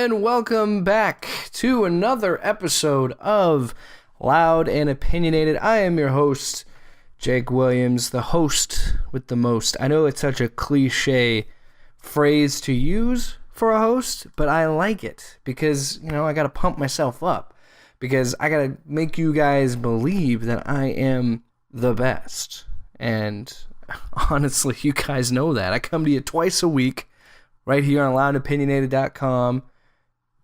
and welcome back to another episode of Loud and Opinionated. I am your host, Jake Williams, the host with the most. I know it's such a cliche phrase to use for a host, but I like it because, I got to pump myself up because I got to make you guys believe that I am the best. And honestly, you guys know that. I come to you twice a week right here on loudopinionated.com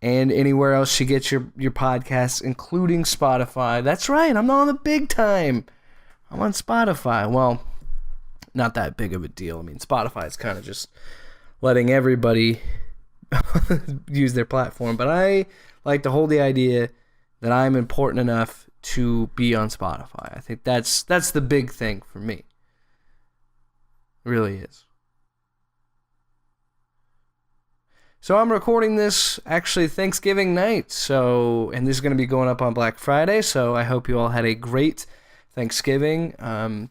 and anywhere else you get your podcasts, including Spotify. That's right, I'm not on the big time. I'm on Spotify. Well, not that big of a deal. I mean, Spotify is kind of just letting everybody use their platform. But I like to hold the idea that I'm important enough to be on Spotify. I think that's the big thing for me. It really is. So I'm recording this actually Thanksgiving night, and this is going to be going up on Black Friday, so I hope you all had a great Thanksgiving.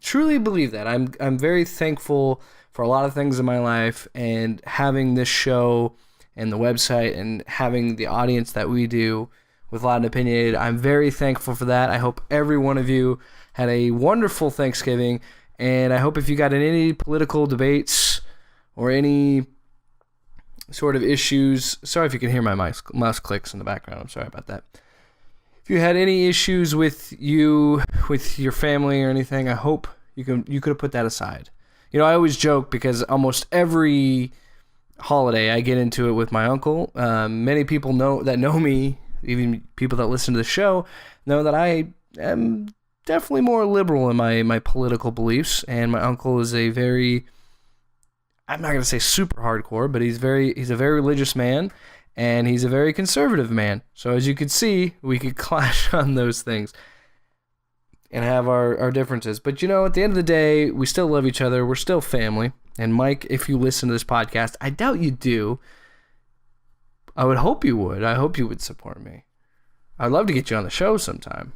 Truly believe that. I'm very thankful for a lot of things in my life, and having this show and the website and having the audience that we do with Loud and Opinionated, I'm very thankful for that. I hope every one of you had a wonderful Thanksgiving, and I hope if you got in any political debates or any sort of issues. Sorry if you can hear my mouse clicks in the background. I'm sorry about that. If you had any issues with your family or anything, I hope you could have put that aside. I always joke because almost every holiday I get into it with my uncle. Many people know me, even people that listen to the show, know that I am definitely more liberal in my political beliefs, and my uncle is a very, I'm not going to say super hardcore, but he's a very religious man, and he's a very conservative man. So as you can see, we could clash on those things and have our differences. But at the end of the day, we still love each other. We're still family. And Mike, if you listen to this podcast, I doubt you do. I would hope you would. I hope you would support me. I'd love to get you on the show sometime.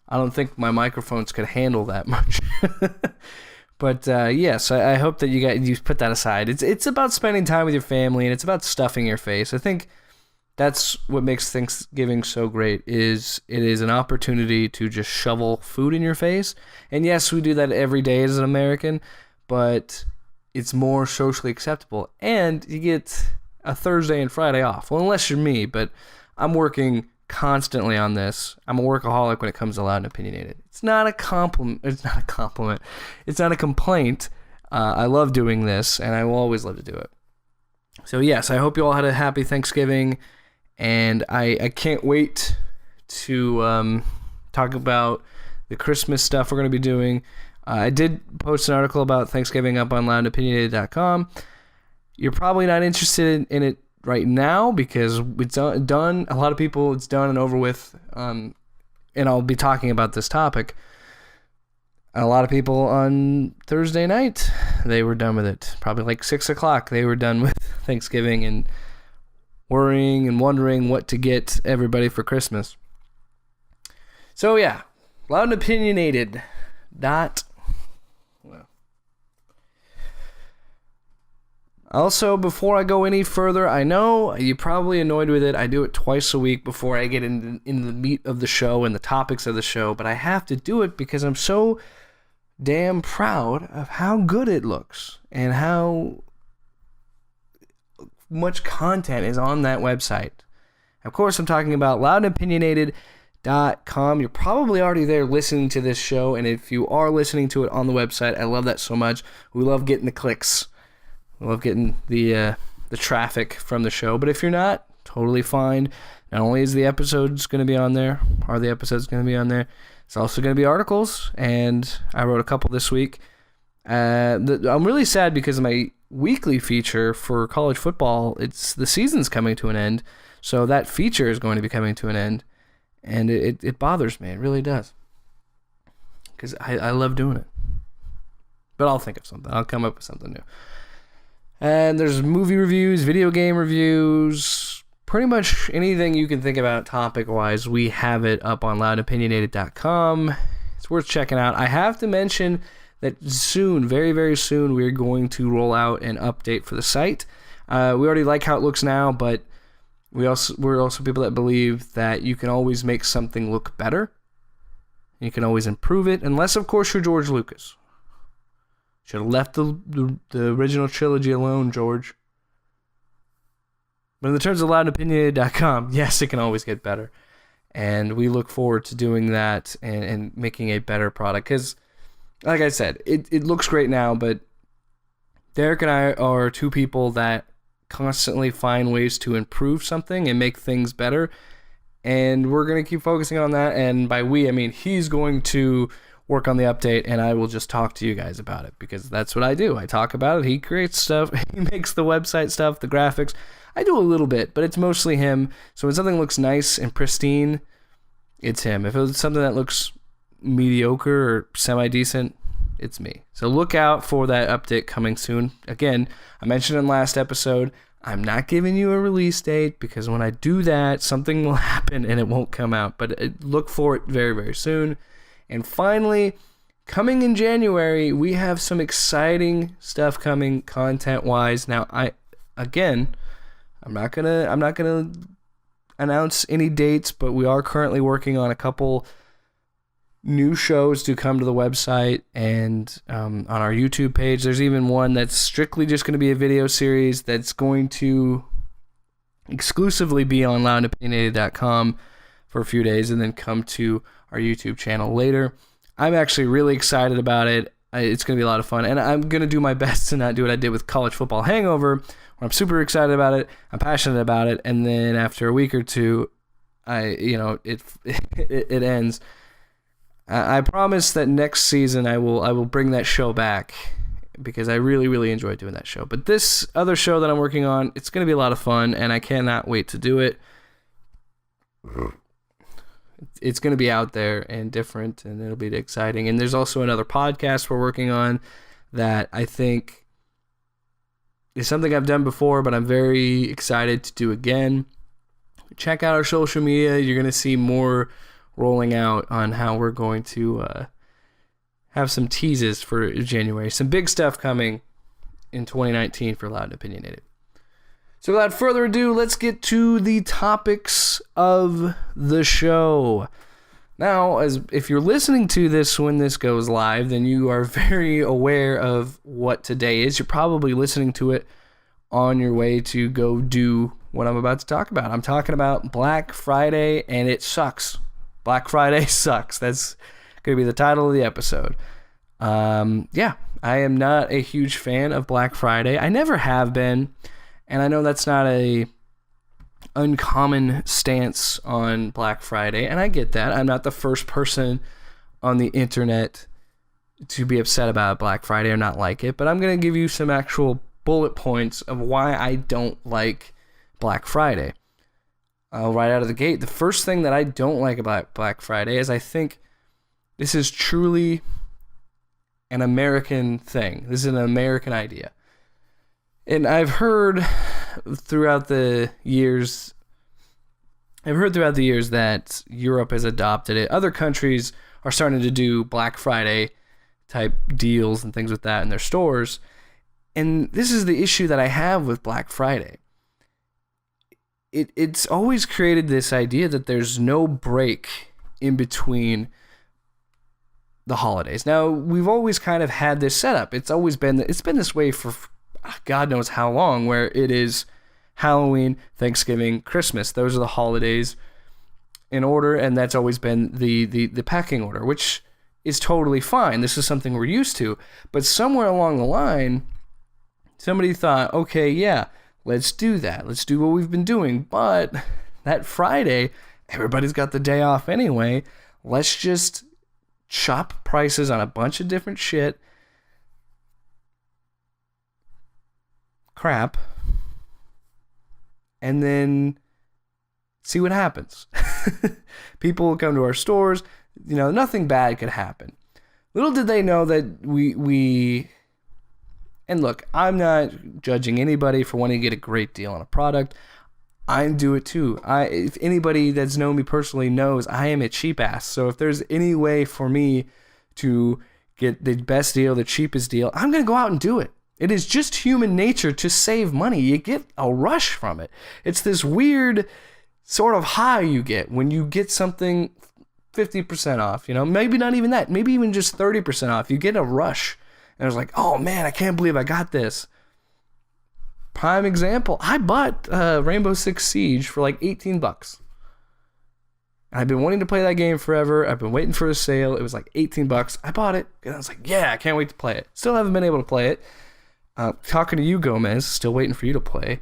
I don't think my microphones could handle that much. But yes, I hope that you put that aside. It's about spending time with your family, and it's about stuffing your face. I think that's what makes Thanksgiving so great. It is an opportunity to just shovel food in your face. And yes, we do that every day as an American, but it's more socially acceptable. And you get a Thursday and Friday off. Well, unless you're me, but I'm working constantly on this. I'm a workaholic when it comes to Loud and Opinionated. It's not a compliment. It's not a complaint. I love doing this, and I will always love to do it. So yes, I hope you all had a happy Thanksgiving, and I can't wait to talk about the Christmas stuff we're going to be doing. I did post an article about Thanksgiving up on loudopinionated.com. You're probably not interested in it right now because it's done. A lot of people, it's done and over with. And I'll be talking about this topic. A lot of people on Thursday night, they were done with it. Probably like 6 o'clock, they were done with Thanksgiving and worrying and wondering what to get everybody for Christmas. So yeah, Loud and Opinionated. Also, before I go any further, I know you're probably annoyed with it. I do it twice a week before I get into the meat of the show and the topics of the show, but I have to do it because I'm so damn proud of how good it looks and how much content is on that website. Of course, I'm talking about loudopinionated.com. You're probably already there listening to this show, and if you are listening to it on the website, I love that so much. We love getting the clicks. I love getting the traffic from the show. But if you're not, totally fine. Not only is the episodes going to be on there, it's also going to be articles. And I wrote a couple this week. I'm really sad because of my weekly feature for college football. The season's coming to an end. So that feature is going to be coming to an end. And it bothers me. It really does. Because I love doing it. But I'll think of something. I'll come up with something new. And there's movie reviews, video game reviews, pretty much anything you can think about topic-wise, we have it up on loudopinionated.com. It's worth checking out. I have to mention that soon, very, very soon, we're going to roll out an update for the site. We already like how it looks now, but we're also people that believe that you can always make something look better. You can always improve it, unless, of course, you're George Lucas. Should have left the original trilogy alone, George. But in the terms of loudandopinionated.com, yes, it can always get better. And we look forward to doing that and making a better product. Because, like I said, it looks great now, but Derek and I are two people that constantly find ways to improve something and make things better. And we're going to keep focusing on that. And by we, I mean he's going to work on the update, and I will just talk to you guys about it, because that's what I do. I talk about it. He creates stuff. He makes the website stuff, the graphics. I do a little bit, but it's mostly him. So when something looks nice and pristine, it's him. If it's something that looks mediocre or semi-decent, it's me. So look out for that update coming soon. Again, I mentioned in last episode, I'm not giving you a release date, because when I do that, something will happen and it won't come out. But look for it very, very soon. And finally, coming in January, we have some exciting stuff coming content-wise. Now, I'm not gonna announce any dates, but we are currently working on a couple new shows to come to the website and on our YouTube page. There's even one that's strictly just going to be a video series that's going to exclusively be on loudandopinionated.com for a few days and then come to our YouTube channel later. I'm actually really excited about it. It's going to be a lot of fun, and I'm going to do my best to not do what I did with College Football Hangover, where I'm super excited about it, I'm passionate about it, and then after a week or two, it ends. I promise that next season I will bring that show back, because I really, really enjoyed doing that show. But this other show that I'm working on, it's going to be a lot of fun, and I cannot wait to do it. It's going to be out there and different, and it'll be exciting. And there's also another podcast we're working on that I think is something I've done before, but I'm very excited to do again. Check out our social media. You're going to see more rolling out on how we're going to have some teases for January. Some big stuff coming in 2019 for Loud and Opinionated. So without further ado, let's get to the topics of the show. Now, if you're listening to this when this goes live, then you are very aware of what today is. You're probably listening to it on your way to go do what I'm about to talk about. I'm talking about Black Friday, and it sucks. Black Friday sucks. That's going to be the title of the episode. I am not a huge fan of Black Friday. I never have been. And I know that's not a uncommon stance on Black Friday, and I get that. I'm not the first person on the internet to be upset about Black Friday or not like it, but I'm going to give you some actual bullet points of why I don't like Black Friday. Right out of the gate, the first thing that I don't like about Black Friday is I think this is truly an American thing. This is an American idea. And I've heard throughout the years that Europe has adopted it. Other countries are starting to do Black Friday type deals and things with that in their stores. And this is the issue that I have with Black Friday. It's always created this idea that there's no break in between the holidays. Now, we've always kind of had this setup. It's been this way for God knows how long, where it is Halloween, Thanksgiving, Christmas. Those are the holidays in order, and that's always been the pecking order, which is totally fine. This is something we're used to. But somewhere along the line, somebody thought, okay, yeah, let's do that. Let's do what we've been doing. But that Friday, everybody's got the day off anyway. Let's just chop prices on a bunch of different crap, and then see what happens. People will come to our stores. Nothing bad could happen. Little did they know that we and look, I'm not judging anybody for wanting to get a great deal on a product. I do it too. If anybody that's known me personally knows, I am a cheap ass. So if there's any way for me to get the best deal, the cheapest deal, I'm going to go out and do it. It is just human nature to save money. You get a rush from it. It's this weird sort of high you get when you get something 50% off, maybe not even that, maybe even just 30% off. You get a rush and it's like, oh man, I can't believe I got this. Prime example, I bought Rainbow Six Siege for like $18. I've been wanting to play that game forever. I've been waiting for a sale. It was like $18. I bought it and I was like, yeah, I can't wait to play it. Still haven't been able to play it. Talking to you, Gomez, still waiting for you to play.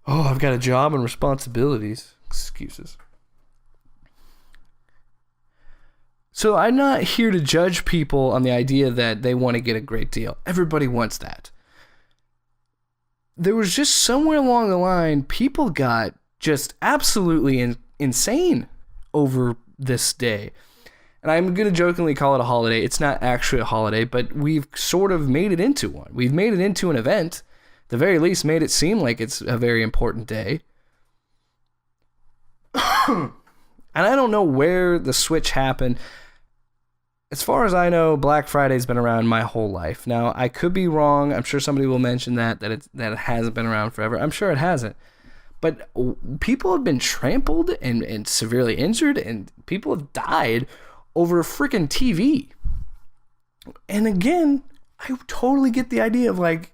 Oh, I've got a job and responsibilities. Excuses. So I'm not here to judge people on the idea that they want to get a great deal. Everybody wants that. There was just somewhere along the line, people got just absolutely insane over this day. And I'm going to jokingly call it a holiday. It's not actually a holiday, but we've sort of made it into one. We've made it into an event. At the very least, made it seem like it's a very important day. And I don't know where the switch happened. As far as I know, Black Friday's been around my whole life. Now, I could be wrong. I'm sure somebody will mention that it hasn't been around forever. I'm sure it hasn't. But people have been trampled and severely injured, and people have died over a freaking TV. And again, I totally get the idea of like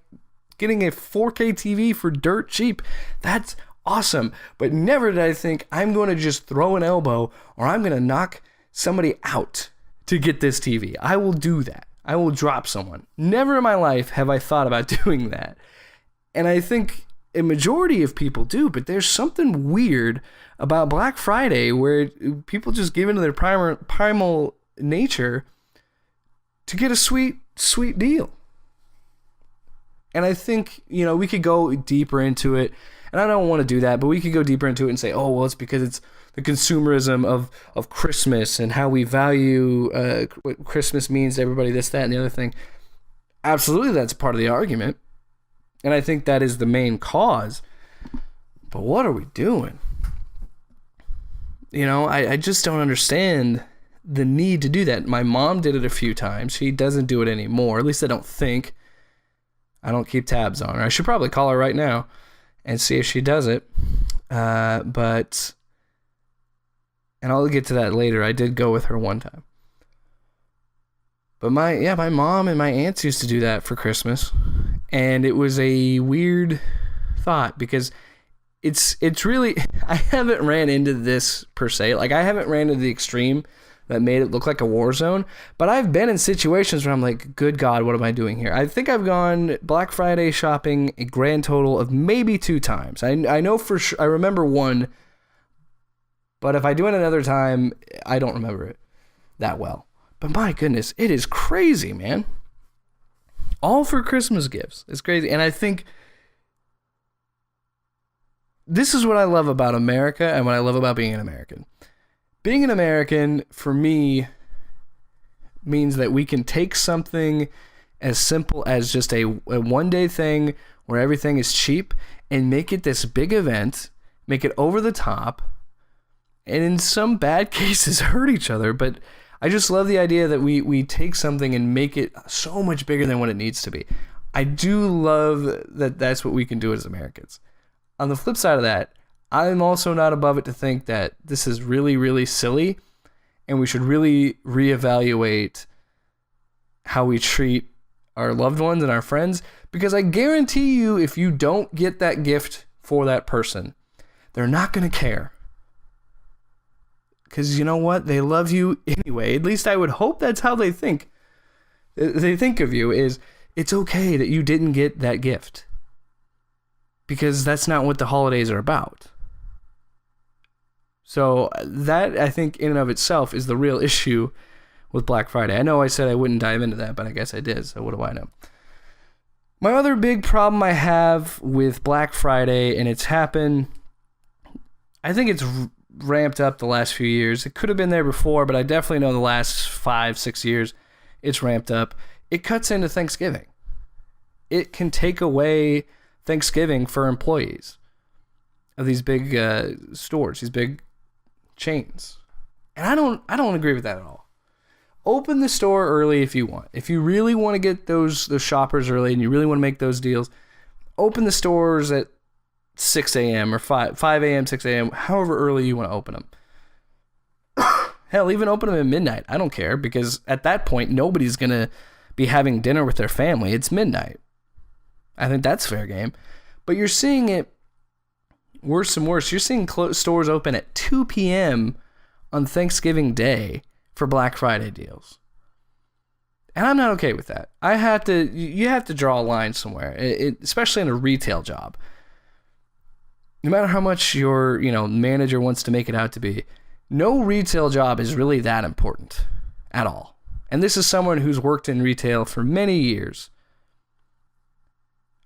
getting a 4K TV for dirt cheap. That's awesome. But never did I think I'm going to just throw an elbow or I'm going to knock somebody out to get this TV. I will do that. I will drop someone. Never in my life have I thought about doing that. And I think a majority of people do, but there's something weird about Black Friday where people just give into their primal nature to get a sweet deal. And I think, we could go deeper into it, and I don't want to do that, but we could go deeper into it and say, oh, well, it's because it's the consumerism of Christmas and how we value what Christmas means to everybody, this, that, and the other thing. Absolutely, that's part of the argument. And I think that is the main cause. But what are we doing? I just don't understand the need to do that. My mom did it a few times. She doesn't do it anymore. At least I don't think. I don't keep tabs on her. I should probably call her right now and see if she does it. And I'll get to that later. I did go with her one time. But my mom and my aunts used to do that for Christmas. And it was a weird thought because it's really, I haven't ran into this per se. Like, I haven't ran into the extreme that made it look like a war zone, but I've been in situations where I'm like, good God, what am I doing here? I think I've gone Black Friday shopping a grand total of maybe 2 times. I know for sure, I remember one, but if I do it another time, I don't remember it that well. But my goodness, it is crazy, man. All for Christmas gifts. It's crazy. And I think this is what I love about America and what I love about being an American. Being an American, for me, means that we can take something as simple as just a one-day thing where everything is cheap and make it this big event, make it over the top, and in some bad cases hurt each other. But I just love the idea that we take something and make it so much bigger than what it needs to be. I do love that that's what we can do as Americans. On the flip side of that, I'm also not above it to think that this is really, really silly, and we should really reevaluate how we treat our loved ones and our friends, because I guarantee you, if you don't get that gift for that person, they're not going to care. Because you know what? They love you anyway. At least I would hope that's how they think. They think of you is, it's okay that you didn't get that gift. Because that's not what the holidays are about. So that, I think, in and of itself is the real issue with Black Friday. I know I said I wouldn't dive into that, but I guess I did, so what do I know? My other big problem I have with Black Friday, and it's happened, I think it's ramped up the last few years. It could have been there before, but I definitely know the last 5-6 years it's ramped up. It cuts into Thanksgiving. It can take away Thanksgiving for employees of these big stores, these big chains. And I don't agree with that at all. Open the store early if you want. If you really want to get those shoppers early and you really want to make those deals, open the stores at 6 a.m. or 5 a.m., 6 a.m., however early you want to open them. Hell, even open them at midnight. I don't care, because at that point, nobody's going to be having dinner with their family. It's midnight. I think that's fair game. But you're seeing it worse and worse. You're seeing stores open at 2 p.m. on Thanksgiving Day for Black Friday deals. And I'm not okay with that. You have to draw a line somewhere, especially in a retail job. No matter how much your manager wants to make it out to be, no retail job is really that important at all. And this is someone who's worked in retail for many years.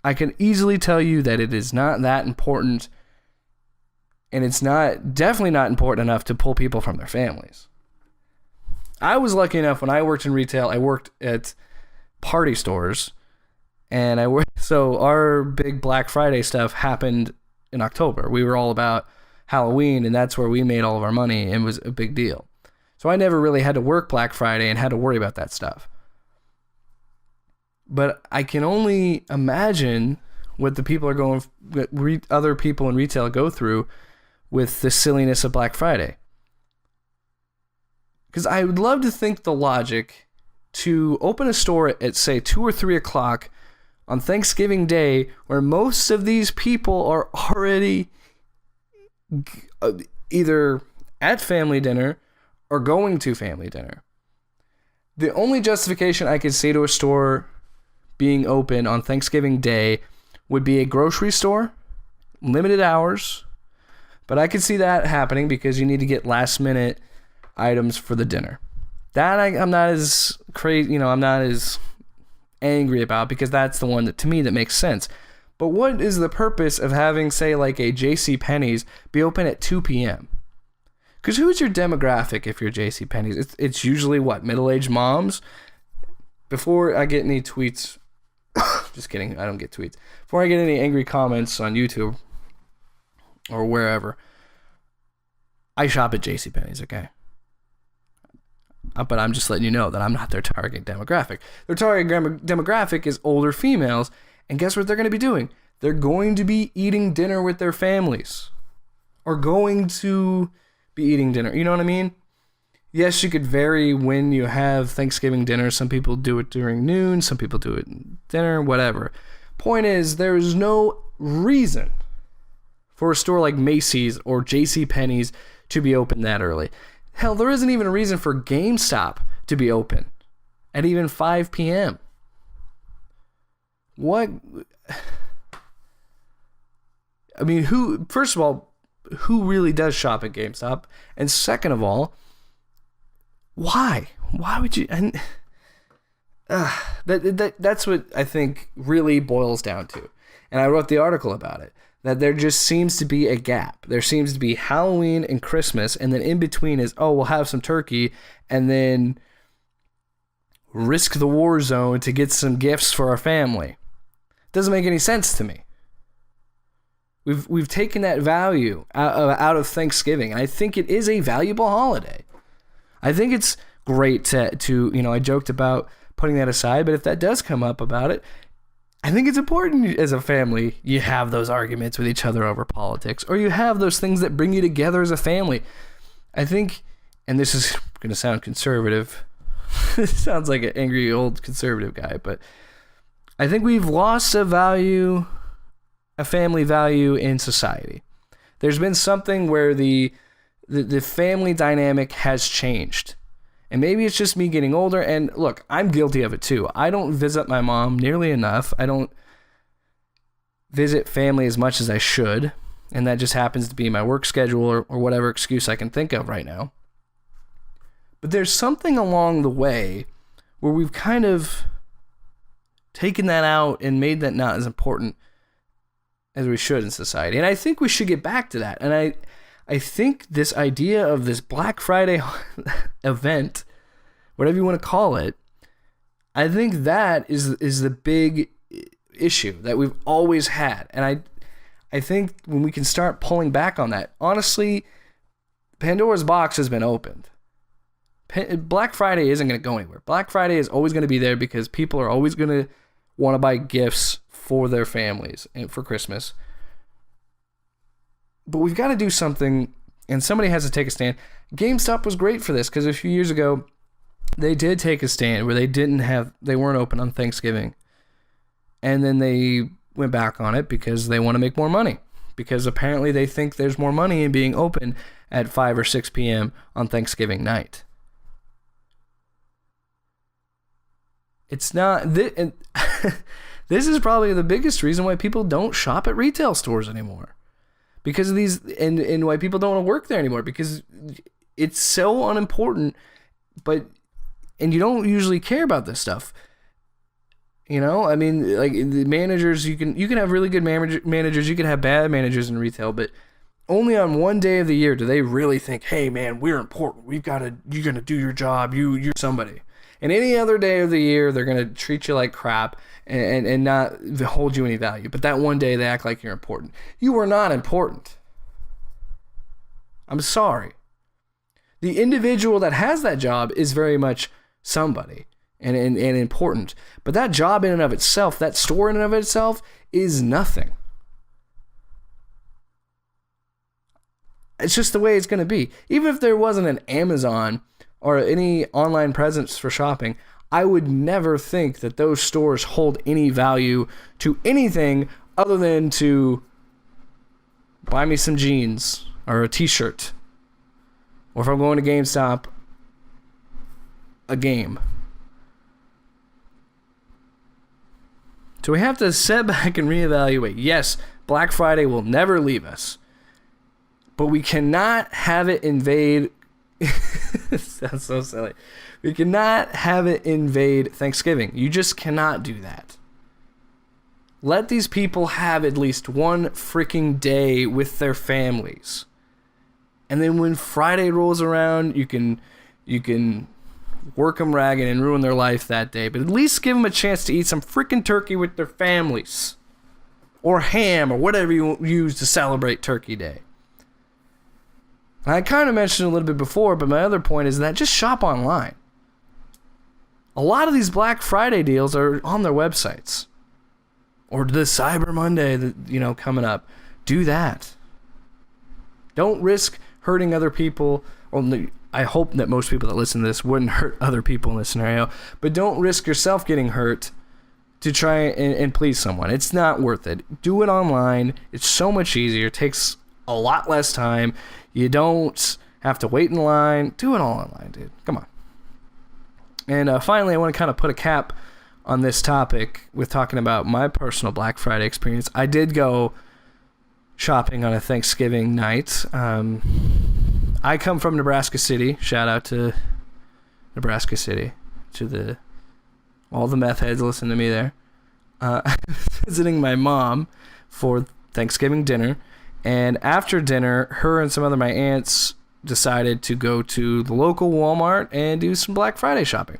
I can easily tell you that it is not that important, and it's definitely not important enough to pull people from their families. I was lucky enough when I worked in retail, I worked at party stores, and so our big Black Friday stuff happened in October. We were all about Halloween, and that's where we made all of our money, and it was a big deal. So I never really had to work Black Friday and had to worry about that stuff. But I can only imagine what other people in retail go through with the silliness of Black Friday. Because I would love to think the logic to open a store at say 2 or 3 o'clock on Thanksgiving Day, where most of these people are already either at family dinner or going to family dinner. The only justification I could see to a store being open on Thanksgiving Day would be a grocery store, limited hours, but I could see that happening because you need to get last minute items for the dinner. That I'm not as crazy, I'm not as angry about, because that's the one that to me that makes sense. But what is the purpose of having, say, like a JCPenney's be open at 2 p.m.? Because who's your demographic if you're JCPenney's? It's usually what, middle-aged moms? Before I get any tweets, just kidding, I don't get tweets. Before I get any angry comments on YouTube or wherever, I shop at JCPenney's, okay? But I'm just letting you know that I'm not their target demographic. Their target demographic is older females, and guess what they're going to be doing? They're going to be eating dinner with their families, or going to be eating dinner. You know what I mean? Yes, you could vary when you have Thanksgiving dinner. Some people do it during noon, some people do it in dinner, whatever. Point is, there's no reason for a store like Macy's or JCPenney's to be open that early. Hell, there isn't even a reason for GameStop to be open at even 5 p.m. What? I mean, first of all, who really does shop at GameStop? And second of all, why? Why would you? And that's what I think really boils down to. And I wrote the article about it, that there just seems to be a gap. There seems to be Halloween and Christmas, and then in between is, we'll have some turkey, and then risk the war zone to get some gifts for our family. Doesn't make any sense to me. We've taken that value out of Thanksgiving, and I think it is a valuable holiday. I think it's great to I joked about putting that aside, but if that does come up about it, I think it's important as a family you have those arguments with each other over politics, or you have those things that bring you together as a family. I think, and this is going to sound conservative, it sounds like an angry old conservative guy, but I think we've lost a family value in society. There's been something where the family dynamic has changed. And maybe it's just me getting older. And look, I'm guilty of it too. I don't visit my mom nearly enough. I don't visit family as much as I should. And that just happens to be my work schedule or whatever excuse I can think of right now. But there's something along the way where we've kind of taken that out and made that not as important as we should in society. And I think we should get back to that. And I think this idea of this Black Friday event, whatever you want to call it, I think that is the big issue that we've always had. And I think when we can start pulling back on that, honestly, Pandora's box has been opened. Black Friday isn't going to go anywhere. Black Friday is always going to be there because people are always going to want to buy gifts for their families and for Christmas. But we've got to do something, and somebody has to take a stand. GameStop was great for this because a few years ago, they did take a stand where they weren't open on Thanksgiving. And then they went back on it because they want to make more money. Because apparently they think there's more money in being open at 5 or 6 p.m. on Thanksgiving night. It's not... This is probably the biggest reason why people don't shop at retail stores anymore. Because of these... And why people don't want to work there anymore. Because it's so unimportant. And you don't usually care about this stuff. You know, I mean, like the managers, you can have really good managers, you can have bad managers in retail, but only on one day of the year do they really think, hey man, we're important. You're gonna do your job. You're somebody. And any other day of the year, they're gonna treat you like crap and not hold you any value. But that one day, they act like you're important. You are not important. I'm sorry. The individual that has that job is very much somebody. And important. But that job in and of itself, that store in and of itself, is nothing. It's just the way it's going to be. Even if there wasn't an Amazon or any online presence for shopping, I would never think that those stores hold any value to anything other than to buy me some jeans or a t-shirt. Or if I'm going to GameStop, a game. So we have to sit back and reevaluate. Yes, Black Friday will never leave us. But we cannot have it invade... It sounds so silly. We cannot have it invade Thanksgiving. You just cannot do that. Let these people have at least one freaking day with their families. And then when Friday rolls around, you can work them ragged and ruin their life that day. But at least give them a chance to eat some freaking turkey with their families. Or ham, or whatever you use to celebrate Turkey Day. I kind of mentioned a little bit before, but my other point is that just shop online. A lot of these Black Friday deals are on their websites. Or the Cyber Monday, coming up. Do that. Don't risk hurting other people. I hope that most people that listen to this wouldn't hurt other people in this scenario, but don't risk yourself getting hurt to try and please someone. It's not worth it. Do it online. It's so much easier. It takes a lot less time. You don't have to wait in line. Do it all online, dude. Come on. And finally, I want to kind of put a cap on this topic with talking about my personal Black Friday experience. I did go shopping on a Thanksgiving night. I come from Nebraska City. Shout out to Nebraska City, to all the meth heads listen to me there. Visiting my mom for Thanksgiving dinner, and after dinner, her and some other my aunts decided to go to the local Walmart and do some Black Friday shopping.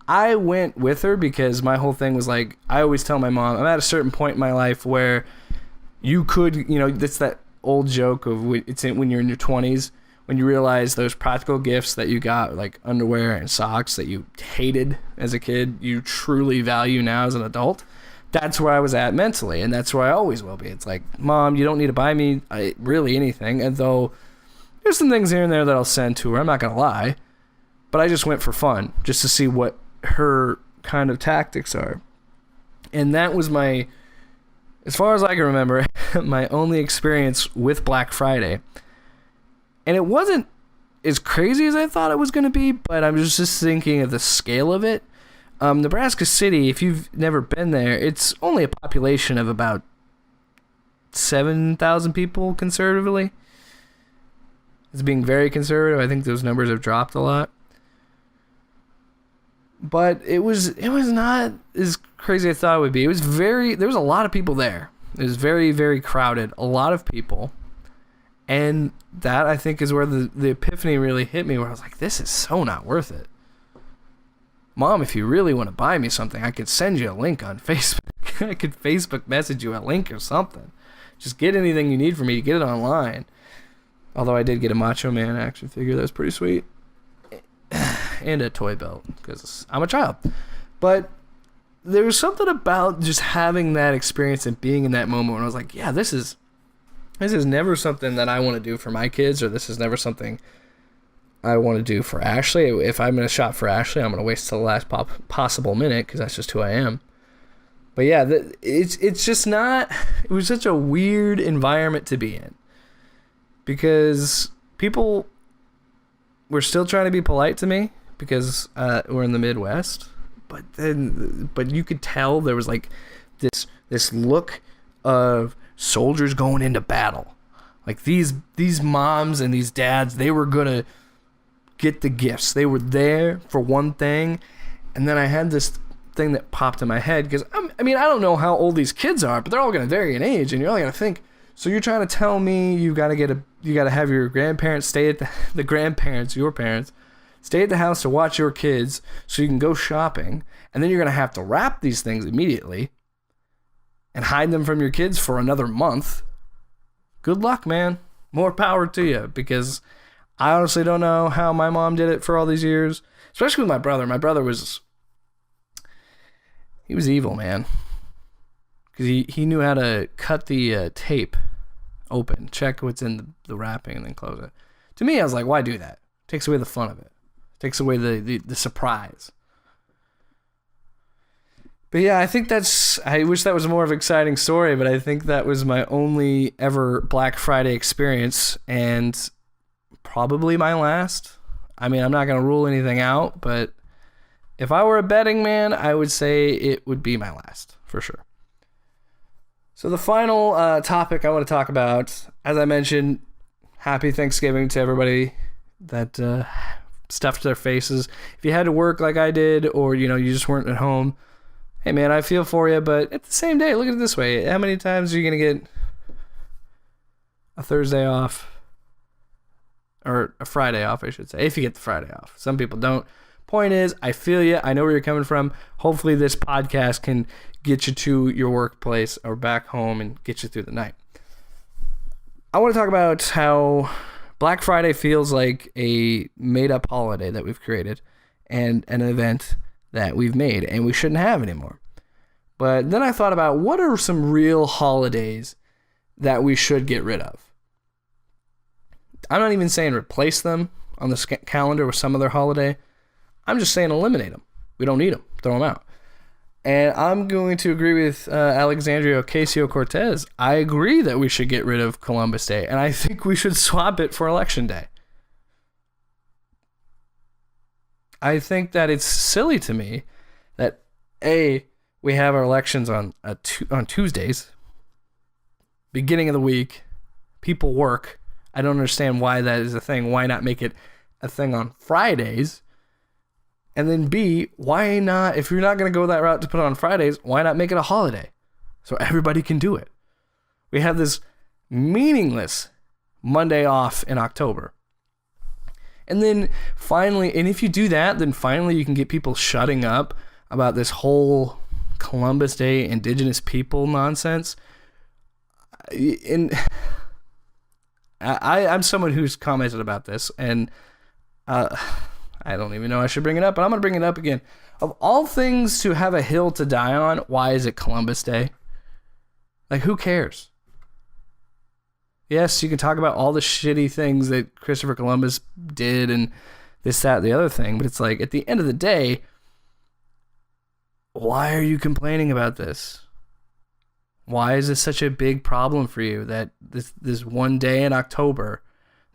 I went with her because my whole thing was like, I always tell my mom, I'm at a certain point in my life where you could, it's that old joke of when you're in your 20s, when you realize those practical gifts that you got, like underwear and socks that you hated as a kid, you truly value now as an adult. That's where I was at mentally, and that's where I always will be. It's like, Mom, you don't need to buy me really anything, and though there's some things here and there that I'll send to her, I'm not going to lie, but I just went for fun, just to see what her kind of tactics are. And that was as far as I can remember, my only experience with Black Friday. And it wasn't as crazy as I thought it was going to be, but I'm just thinking of the scale of it. Nebraska City, if you've never been there, it's only a population of about 7,000 people conservatively. It's being very conservative. I think those numbers have dropped a lot. But it was not as crazy as I thought it would be. There was a lot of people there. It was very, very crowded. A lot of people. And that, I think, is where the epiphany really hit me, where I was like, this is so not worth it. Mom, if you really want to buy me something, I could send you a link on Facebook. I could Facebook message you a link or something. Just get anything you need from me. Get it online. Although I did get a Macho Man action figure. That was pretty sweet. and a toy belt because I'm a child. But there was something about just having that experience and being in that moment when I was like, yeah, this is never something that I want to do for my kids, or this is never something I want to do for Ashley. If I'm going to shop for Ashley, I'm going to wait till the last possible minute because that's just who I am. But yeah, it's just not, it was such a weird environment to be in because people were still trying to be polite to me because we're in the Midwest. But you could tell there was like this look of soldiers going into battle. Like these moms and these dads, they were gonna get the gifts. They were there for one thing. And then I had this thing that popped in my head because I don't know how old these kids are, but they're all gonna vary in age, and you're all gonna think. So you're trying to tell me you gotta have your grandparents stay at your parents. Stay at the house to watch your kids so you can go shopping, and then you're going to have to wrap these things immediately and hide them from your kids for another month. Good luck, man. More power to you, because I honestly don't know how my mom did it for all these years, especially with my brother. My brother was evil, man, because he knew how to cut the tape open, check what's in the wrapping, and then close it. To me, I was like, why do that? It takes away the fun of it. Takes away the surprise. But yeah, I wish that was more of an exciting story, but I think that was my only ever Black Friday experience, and probably my last. I mean, I'm not going to rule anything out, but if I were a betting man, I would say it would be my last, for sure. So the final topic I want to talk about, as I mentioned, happy Thanksgiving to everybody that stuffed their faces. If you had to work like I did, or you just weren't at home, hey man, I feel for you. But at the same day, look at it this way: how many times are you gonna get a Thursday off, or a Friday off, I should say, if you get the Friday off? Some people don't. Point is, I feel you. I know where you're coming from. Hopefully, this podcast can get you to your workplace or back home and get you through the night. I want to talk about how Black Friday feels like a made-up holiday that we've created and an event that we've made and we shouldn't have anymore. But then I thought about what are some real holidays that we should get rid of. I'm not even saying replace them on the calendar with some other holiday. I'm just saying eliminate them. We don't need them. Throw them out. And I'm going to agree with Alexandria Ocasio-Cortez. I agree that we should get rid of Columbus Day, and I think we should swap it for Election Day. I think that it's silly to me that, A, we have our elections on Tuesdays, beginning of the week, people work. I don't understand why that is a thing. Why not make it a thing on Fridays? And then B, why not, if you're not going to go that route to put it on Fridays, why not make it a holiday so everybody can do it? We have this meaningless Monday off in October. And then finally, and if you do that, then finally you can get people shutting up about this whole Columbus Day, Indigenous people nonsense. And I'm someone who's commented about this, and I don't even know I should bring it up, but I'm going to bring it up again. Of all things to have a hill to die on, why is it Columbus Day? Like, who cares? Yes, you can talk about all the shitty things that Christopher Columbus did and this, that, the other thing, but it's like, at the end of the day, why are you complaining about this? Why is this such a big problem for you that this one day in October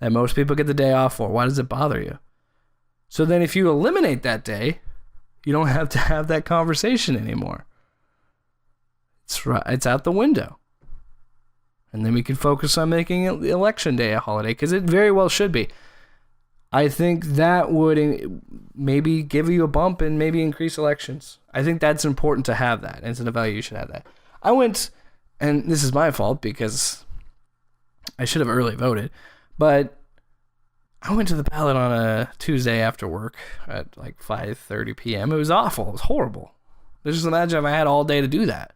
that most people get the day off for? Why does it bother you? So then if you eliminate that day, you don't have to have that conversation anymore. It's out the window. And then we can focus on making Election Day a holiday, because it very well should be. I think that would maybe give you a bump and maybe increase elections. I think that's important to have that. And it's a value you should have that. I went, and this is my fault because I should have early voted, but I went to the ballot on a Tuesday after work at like 5:30 p.m. It was awful. It was horrible. Just imagine if I had all day to do that.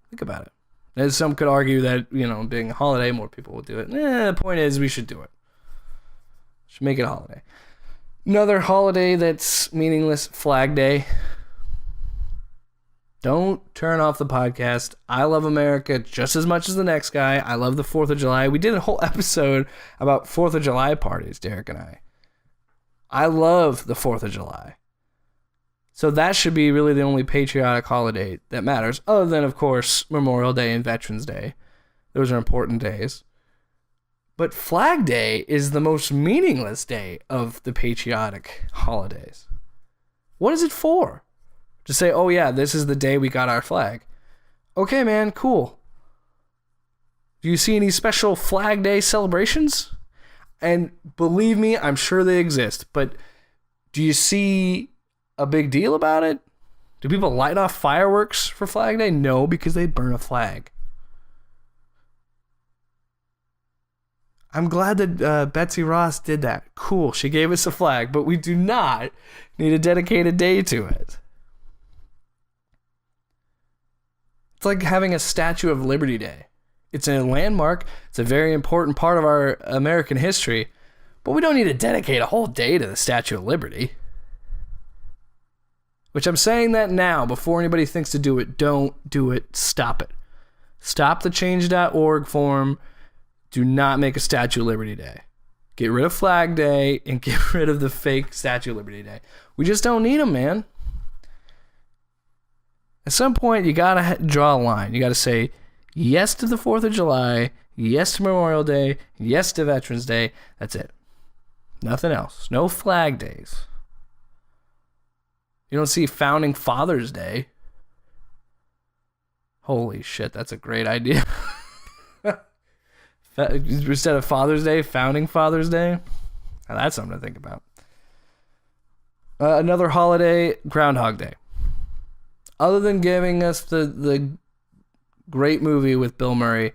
Think about it. As some could argue that, being a holiday, more people will do it. The point is we should do it. Should make it a holiday. Another holiday that's meaningless, Flag Day. Don't turn off the podcast. I love America just as much as the next guy. I love the 4th of July. We did a whole episode about 4th of July parties, Derek and I. I love the 4th of July. So that should be really the only patriotic holiday that matters, other than, of course, Memorial Day and Veterans Day. Those are important days. But Flag Day is the most meaningless day of the patriotic holidays. What is it for? To say, oh yeah, this is the day we got our flag. Okay, man, cool. Do you see any special Flag Day celebrations? And believe me, I'm sure they exist, but do you see a big deal about it? Do people light off fireworks for Flag Day? No, because they burn a flag. I'm glad that Betsy Ross did that. Cool, she gave us a flag, but we do not need a dedicated day to it. It's like having a Statue of Liberty Day. It's a landmark. It's a very important part of our American history, but we don't need to dedicate a whole day to the Statue of Liberty. Which I'm saying that now, before anybody thinks to do it. Don't do it. Stop it. Stop the change.org form. Do not make a Statue of Liberty Day. Get rid of Flag Day and get rid of the fake Statue of Liberty Day. We just don't need them, man. At some point, you gotta draw a line. You gotta say yes to the 4th of July, yes to Memorial Day, yes to Veterans Day. That's it. Nothing else. No Flag Days. You don't see Founding Fathers Day. Holy shit, that's a great idea. Instead of Father's Day, Founding Fathers Day. Now that's something to think about. Another holiday, Groundhog Day. Other than giving us the great movie with Bill Murray,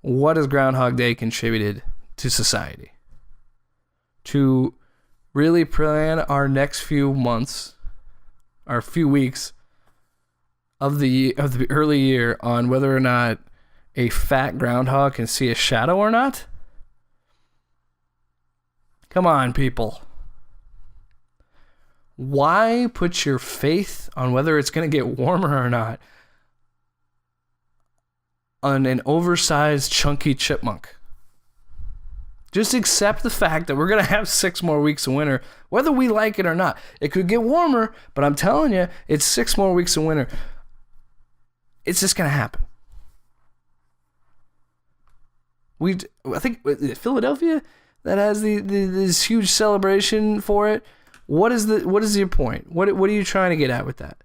what has Groundhog Day contributed to society? To really plan our next few months, our few weeks of the early year on whether or not a fat groundhog can see a shadow or not? Come on, people. Why put your faith on whether it's going to get warmer or not on an oversized, chunky chipmunk? Just accept the fact that we're going to have 6 more weeks of winter, whether we like it or not. It could get warmer, but I'm telling you, it's 6 more weeks of winter. It's just going to happen. I think Philadelphia that has this huge celebration for it. What is your point? What are you trying to get at with that?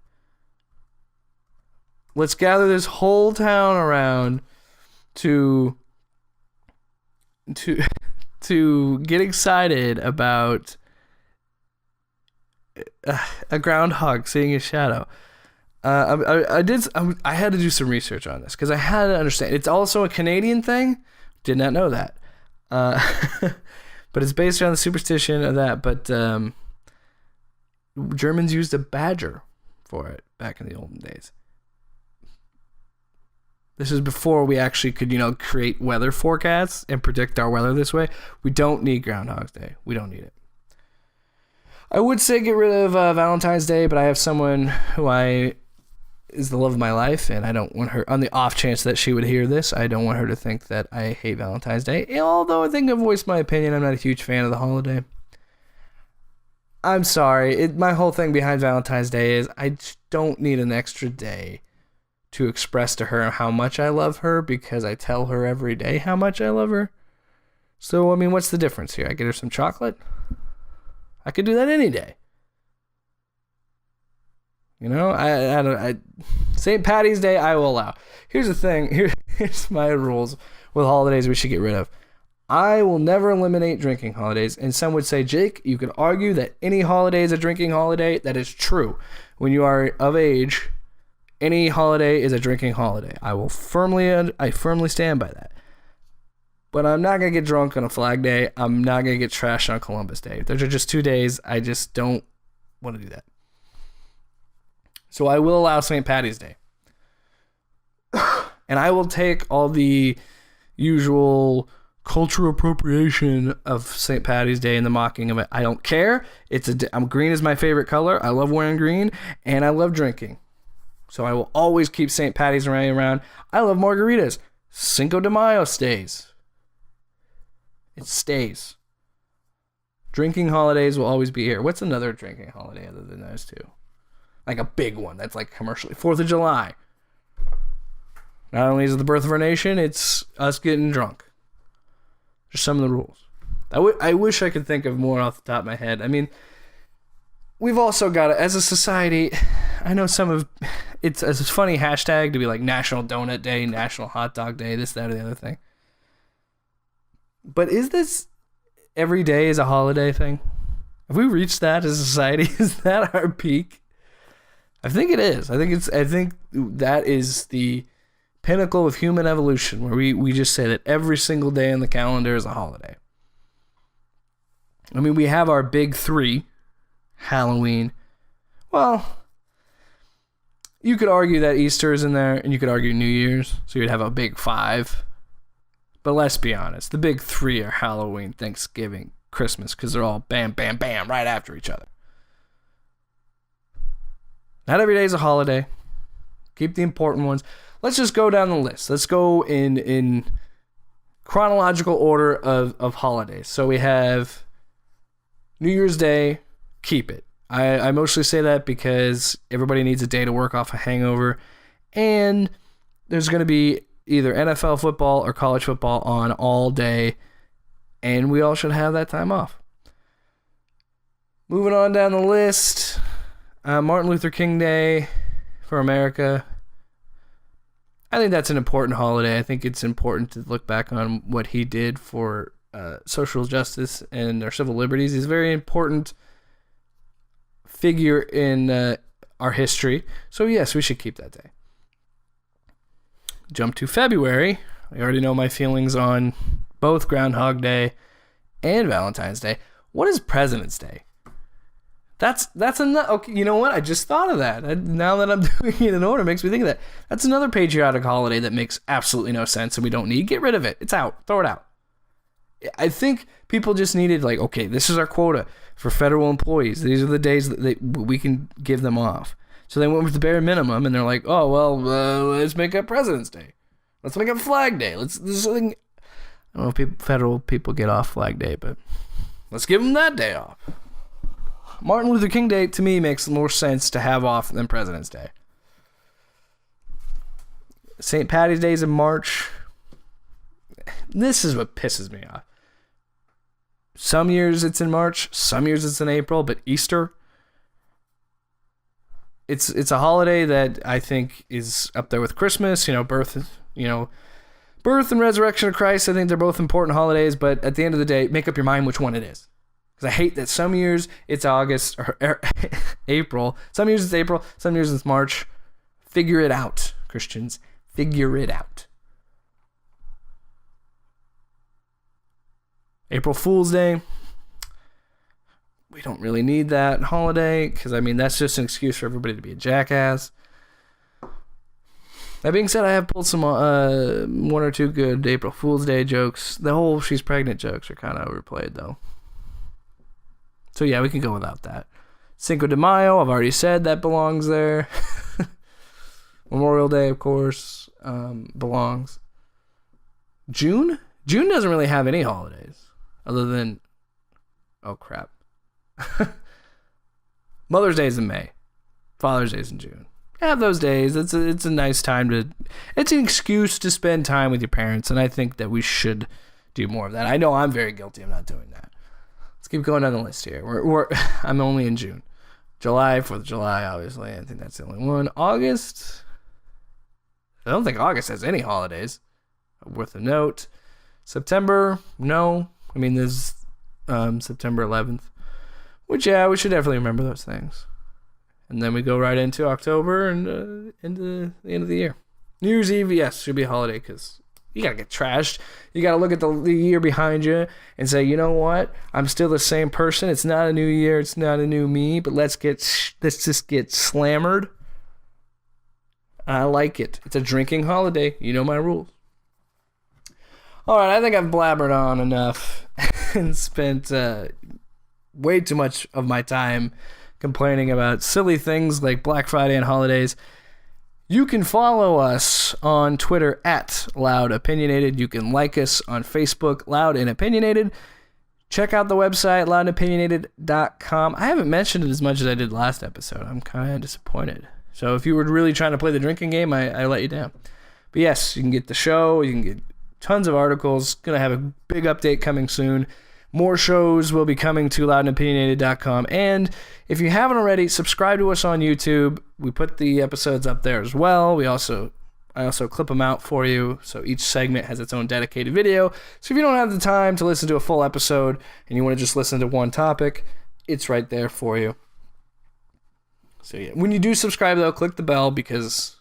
Let's gather this whole town around to get excited about a groundhog seeing a shadow. I had to do some research on this because I had to understand. It's also a Canadian thing. Did not know that. But it's based around the superstition of that. But Germans used a badger for it back in the olden days. This is before we actually could, create weather forecasts and predict our weather this way. We don't need Groundhog's Day. We don't need it. I would say get rid of Valentine's Day, but I have someone who is the love of my life, and I don't want her, on the off chance that she would hear this, I don't want her to think that I hate Valentine's Day. Although I think I've voiced my opinion, I'm not a huge fan of the holiday. I'm sorry. My whole thing behind Valentine's Day is I just don't need an extra day to express to her how much I love her because I tell her every day how much I love her. So, what's the difference here? I get her some chocolate? I could do that any day. St. Patty's Day, I will allow. Here's the thing. Here's my rules with holidays we should get rid of. I will never eliminate drinking holidays. And some would say, Jake, you could argue that any holiday is a drinking holiday. That is true. When you are of age, any holiday is a drinking holiday. I firmly stand by that. But I'm not going to get drunk on a Flag Day. I'm not going to get trashed on Columbus Day. Those are just 2 days. I just don't want to do that. So I will allow St. Patty's Day. And I will take all the usual cultural appropriation of St. Patty's Day and the mocking of it. I don't care. Green is my favorite color. I love wearing green, and I love drinking. So I will always keep St. Patty's Day around. I love margaritas. Cinco de Mayo stays. It stays. Drinking holidays will always be here. What's another drinking holiday other than those two? Like a big one that's like commercially. 4th of July. Not only is it the birth of our nation, it's us getting drunk. Just some of the rules. I wish I could think of more off the top of my head. I mean, we've also got, as a society, I know it's a funny hashtag to be like National Donut Day, National Hot Dog Day, this, that, or the other thing. But is this every day is a holiday thing? Have we reached that as a society? Is that our peak? I think it is. I think that is the pinnacle of human evolution, where we just say that every single day on the calendar is a holiday. I mean, we have our big three. Halloween. Well, you could argue that Easter is in there, and you could argue New Year's, so you'd have a big 5. But let's be honest, the big 3 are Halloween, Thanksgiving, Christmas, because they're all bam, bam, bam, right after each other. Not every day is a holiday. Keep the important ones. Let's just go down the list. Let's go in chronological order of holidays. So we have New Year's Day. Keep it. I mostly say that because everybody needs a day to work off a hangover, and there's going to be either NFL football or college football on all day, and we all should have that time off. Moving on down the list, Martin Luther King Day for America. I think that's an important holiday. I think it's important to look back on what he did for social justice and our civil liberties. He's a very important figure in our history. So yes, we should keep that day. Jump to February. I already know my feelings on both Groundhog Day and Valentine's Day. What is President's Day? That's another. Okay, you know what? I just thought of that. Now that I'm doing it in order, it makes me think of that. That's another patriotic holiday that makes absolutely no sense and we don't need. Get rid of it. It's out. Throw it out. I think people just needed, like, okay, this is our quota for federal employees. These are the days that we can give them off. So they went with the bare minimum, and they're like, oh, well, let's make up President's Day. Let's make up Flag Day. This is something. I don't know if federal people get off Flag Day, but let's give them that day off. Martin Luther King Day, to me, makes more sense to have off than President's Day. St. Patty's Day is in March. This is what pisses me off. Some years it's in March, some years it's in April, but Easter, it's a holiday that I think is up there with Christmas, birth and resurrection of Christ. I think they're both important holidays, but at the end of the day, make up your mind which one it is. Because I hate that some years it's August or April, some years it's April, some years it's March. Figure it out, Christians. Figure it out. April Fool's Day. We don't really need that holiday because, that's just an excuse for everybody to be a jackass. That being said, I have pulled some one or two good April Fool's Day jokes. The whole she's pregnant jokes are kind of overplayed, though. So, yeah, we can go without that. Cinco de Mayo, I've already said that belongs there. Memorial Day, of course, belongs. June doesn't really have any holidays. Other than, oh crap. Mother's Day is in May. Father's Day is in June. Have those days. It's a nice time it's an excuse to spend time with your parents, and I think that we should do more of that. I know I'm very guilty of not doing that. Let's keep going down the list here. I'm only in June. July, 4th of July, obviously. I think that's the only one. August. I don't think August has any holidays worth a note. September, no. There's September 11th, which, yeah, we should definitely remember those things. And then we go right into October and into the end of the year. New Year's Eve, yes, should be a holiday because you got to get trashed. You got to look at the year behind you and say, you know what? I'm still the same person. It's not a new year. It's not a new me, but let's just get slammered. I like it. It's a drinking holiday. You know my rules. All right, I think I've blabbered on enough and spent way too much of my time complaining about silly things like Black Friday and holidays. You can follow us on Twitter at Loud Opinionated. You can like us on Facebook, Loud and Opinionated. Check out the website, loudandopinionated.com. I haven't mentioned it as much as I did last episode. I'm kind of disappointed. So if you were really trying to play the drinking game, I let you down. But yes, you can get the show. You can get tons of articles. Going to have a big update coming soon. More shows will be coming to loudandopinionated.com. And if you haven't already, subscribe to us on YouTube. We put the episodes up there as well. I also clip them out for you, so each segment has its own dedicated video. So if you don't have the time to listen to a full episode and you want to just listen to one topic, it's right there for you. So yeah, when you do subscribe though, click the bell because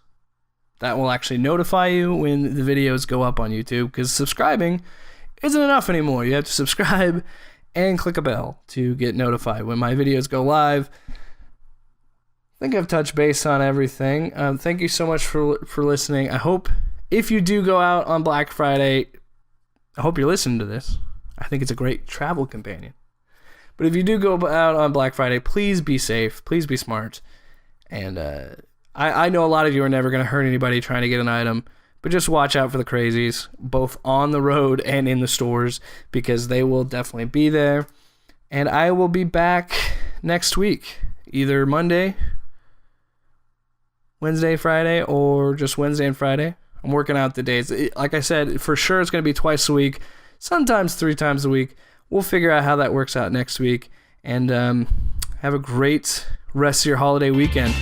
that will actually notify you when the videos go up on YouTube, because subscribing isn't enough anymore. You have to subscribe and click a bell to get notified when my videos go live. I think I've touched base on everything. Thank you so much for listening. I hope if you do go out on Black Friday, I hope you're listening to this. I think it's a great travel companion. But if you do go out on Black Friday, please be safe. Please be smart. And I know a lot of you are never going to hurt anybody trying to get an item, but just watch out for the crazies, both on the road and in the stores, because they will definitely be there. And I will be back next week, either Monday, Wednesday, Friday, or just Wednesday and Friday. I'm working out the days. Like I said, for sure it's going to be twice a week, sometimes 3 times a week. We'll figure out how that works out next week. And have a great rest of your holiday weekend.